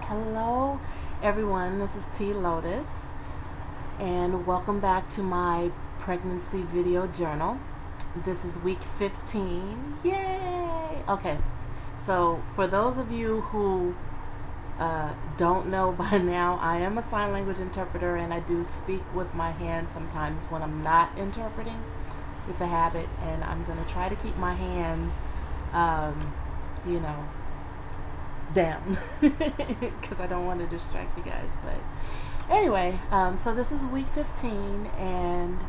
Hello, everyone. This is T Lotus, and welcome back to my pregnancy video journal. This is week 15. Yay! Okay, so for those of you who don't know by now, I am a sign language interpreter and I do speak with my hands sometimes when I'm not interpreting. It's a habit, and I'm going to try to keep my hands, you know, down because I don't want to distract you guys. But anyway, so this is week 15 and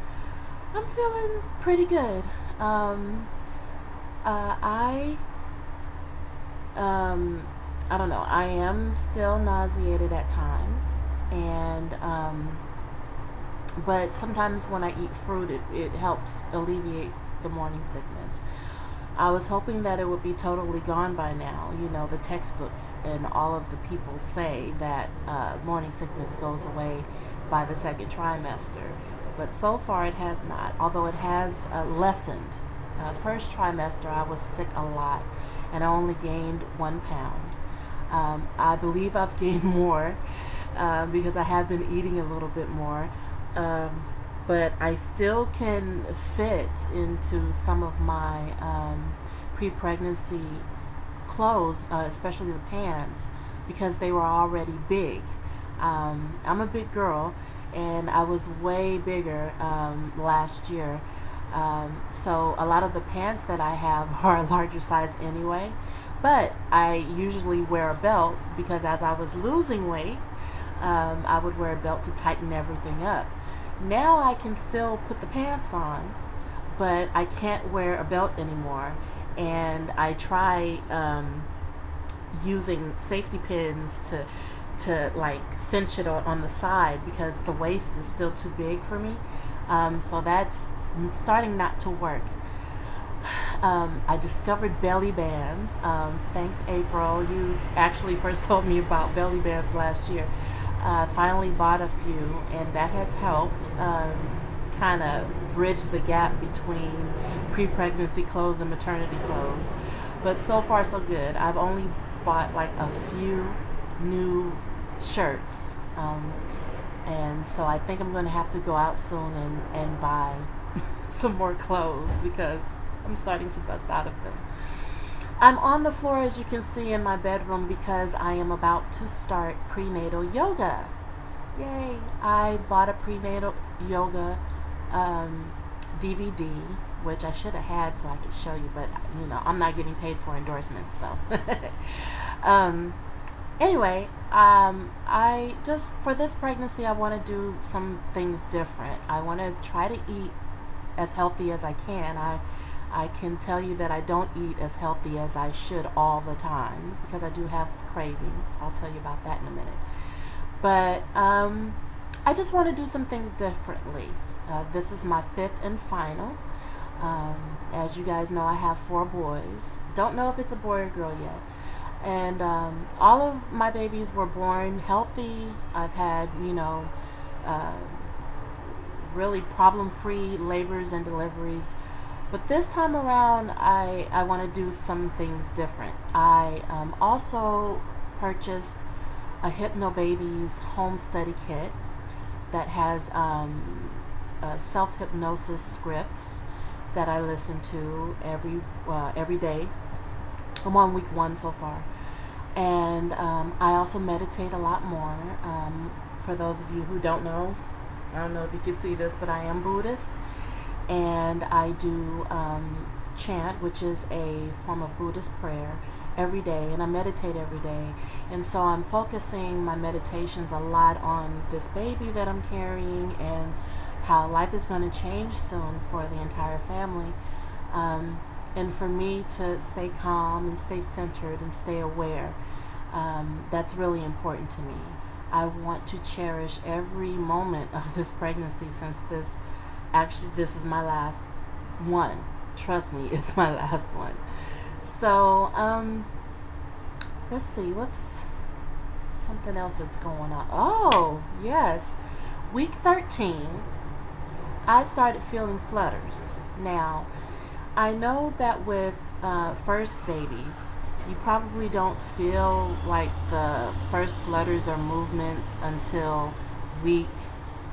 I'm feeling pretty good. I I don't know, I am still nauseated at times, and but sometimes when I eat fruit, it helps alleviate the morning sickness. I was hoping that it would be totally gone by now. You know, the textbooks and all of the people say that morning sickness goes away by the second trimester. But so far it has not, although it has lessened. First trimester I was sick a lot and I only gained 1 pound. I believe I've gained more because I have been eating a little bit more. But I still can fit into some of my pre-pregnancy clothes, especially the pants, because they were already big. I'm a big girl, and I was way bigger last year. So a lot of the pants that I have are a larger size anyway. But I usually wear a belt because as I was losing weight, I would wear a belt to tighten everything up. Now I can still put the pants on, but I can't wear a belt anymore. And I try using safety pins to like cinch it on the side because the waist is still too big for me. So that's starting not to work. I discovered belly bands. Thanks, April. You actually first told me about belly bands last year. Finally bought a few, and that has helped kind of bridge the gap between pre-pregnancy clothes and maternity clothes. But so far so good. I've only bought like a few new shirts, and so I think I'm going to have to go out soon and buy some more clothes because I'm starting to bust out of them. I'm on the floor, as you can see, in my bedroom because I am about to start prenatal yoga. Yay! I bought a prenatal yoga DVD, which I should have had so I could show you, but you know, I'm not getting paid for endorsements, so. Anyway, I just, for this pregnancy, I want to do some things different. I want to try to eat as healthy as I can. I can tell you that I don't eat as healthy as I should all the time because I do have cravings. I'll tell you about that in a minute. But I just want to do some things differently. This is my 5th and final. As you guys know, I have 4 boys. Don't know if it's a boy or girl yet. And all of my babies were born healthy. I've had, you know, really problem-free labors and deliveries. But this time around, I want to do some things different. I also purchased a Hypnobabies home study kit that has self-hypnosis scripts that I listen to every day. I'm on week 1 so far. And I also meditate a lot more. For those of you who don't know, I don't know if you can see this, but I am Buddhist. And I do chant, which is a form of Buddhist prayer, every day, and I meditate every day. And so I'm focusing my meditations a lot on this baby that I'm carrying and how life is going to change soon for the entire family. And for me to stay calm and stay centered and stay aware, that's really important to me. I want to cherish every moment of this pregnancy since this is my last one. Trust me, it's my last one. So, let's see, what's something else that's going on? Oh, yes. Week 13, I started feeling flutters. Now, I know that with first babies, You probably don't feel like the first flutters or movements until week,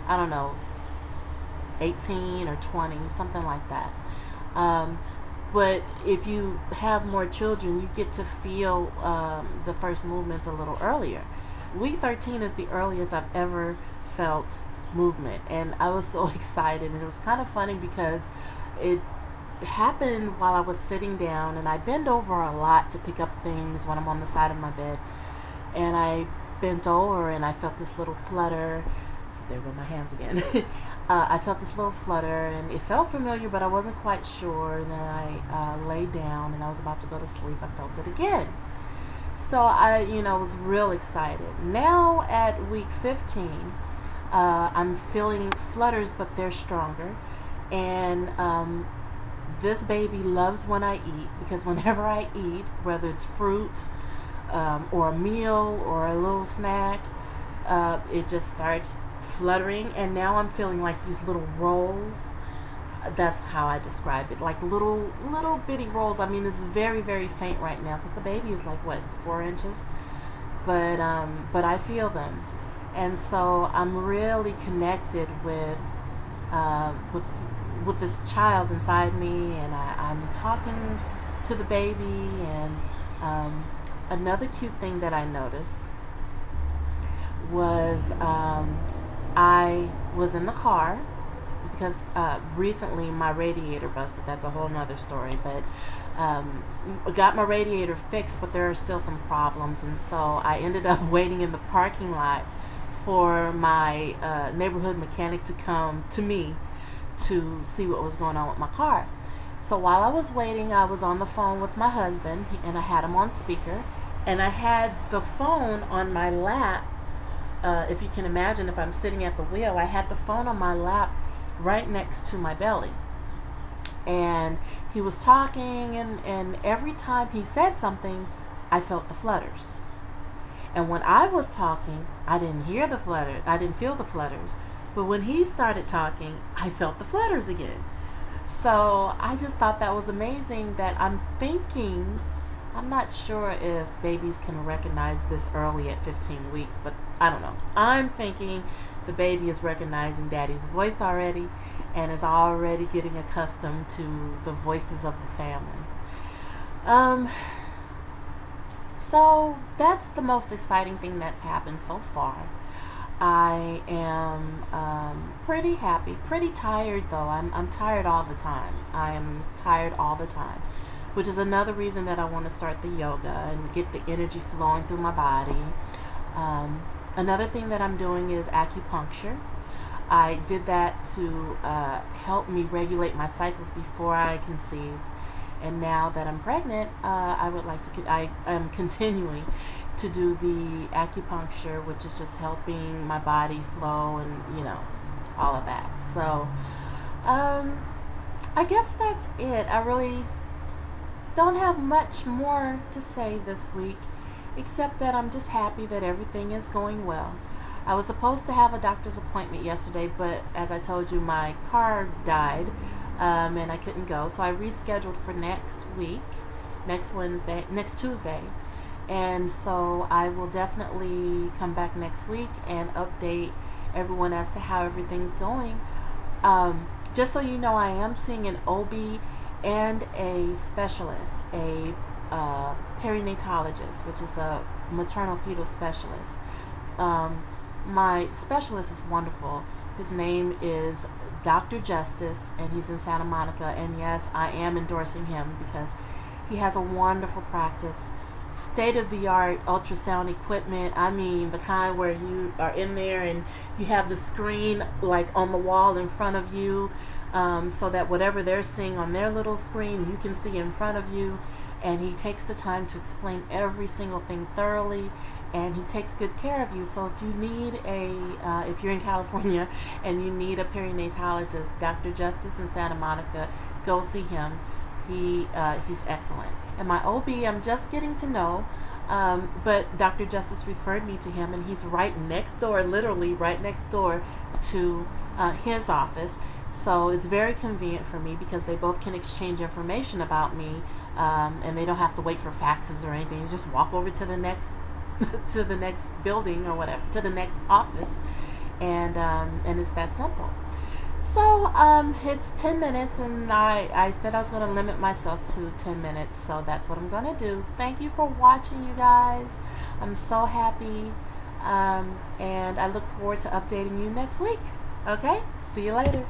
I don't know, 18 or 20, something like that. Um, but if you have more children, you get to feel the first movements a little earlier. Week 13 is the earliest I've ever felt movement, and I was so excited. And it was kind of funny because it happened while I was sitting down, and I bend over a lot to pick up things when I'm on the side of my bed. And I bent over and I felt this little flutter. There go my hands again. I felt this little flutter, and it felt familiar, but I wasn't quite sure. And then I laid down, and I was about to go to sleep. I felt it again. So I, was real excited. Now at week 15, I'm feeling flutters, but they're stronger. And this baby loves when I eat, because whenever I eat, whether it's fruit or a meal or a little snack, it just starts fluttering. And now I'm feeling like these little rolls. That's how I describe it, like little bitty rolls. I mean, this is very, very faint right now because the baby is like, what, 4 inches, but I feel them. And so I'm really connected with this child inside me, and I'm talking to the baby. And another cute thing that I noticed was I was in the car because recently my radiator busted. That's a whole nother story, but got my radiator fixed, but there are still some problems, and so I ended up waiting in the parking lot for my neighborhood mechanic to come to me to see what was going on with my car. So while I was waiting, I was on the phone with my husband, and I had him on speaker, and I had the phone on my lap. If you can imagine, if I'm sitting at the wheel, I had the phone on my lap right next to my belly. And he was talking, and every time he said something, I felt the flutters. And when I was talking, I didn't hear the flutter. I didn't feel the flutters. But when he started talking, I felt the flutters again. So I just thought that was amazing. That I'm not sure if babies can recognize this early at 15 weeks, but I don't know. I'm thinking the baby is recognizing daddy's voice already and is already getting accustomed to the voices of the family. So that's the most exciting thing that's happened so far. I am pretty happy, pretty tired though. I'm tired all the time. I am tired all the time, which is another reason that I want to start the yoga and get the energy flowing through my body. Another thing that I'm doing is acupuncture. I did that to help me regulate my cycles before I conceived. And now that I'm pregnant, I am continuing to do the acupuncture, which is just helping my body flow and, all of that. So, I guess that's it. I really don't have much more to say this week, except that I'm just happy that everything is going well. I was supposed to have a doctor's appointment yesterday, but as I told you, my car died, and I couldn't go. So I rescheduled for next Tuesday. And so I will definitely come back next week and update everyone as to how everything's going. Just so you know, I am seeing an OB and a specialist, a perinatologist, which is a maternal fetal specialist. My specialist is wonderful. His name is Dr. Justice, and he's in Santa Monica. And yes, I am endorsing him because he has a wonderful practice. State-of-the-art ultrasound equipment. I mean, the kind where you are in there and you have the screen like on the wall in front of you, so that whatever they're seeing on their little screen, you can see in front of you. And he takes the time to explain every single thing thoroughly, and he takes good care of you. So if you need if you're in California and you need a perinatologist, Dr. Justice in Santa Monica, go see him. He's excellent. And my OB, I'm just getting to know, but Dr. Justice referred me to him, and he's right next door, literally right next door to his office. So it's very convenient for me because they both can exchange information about me, and they don't have to wait for faxes or anything. You just walk over to the next to the next building or whatever, to the next office, and it's that simple. So it's 10 minutes, and I said I was going to limit myself to 10 minutes, so that's what I'm going to do. Thank you for watching, you guys. I'm so happy, and I look forward to updating you next week. Okay? See you later.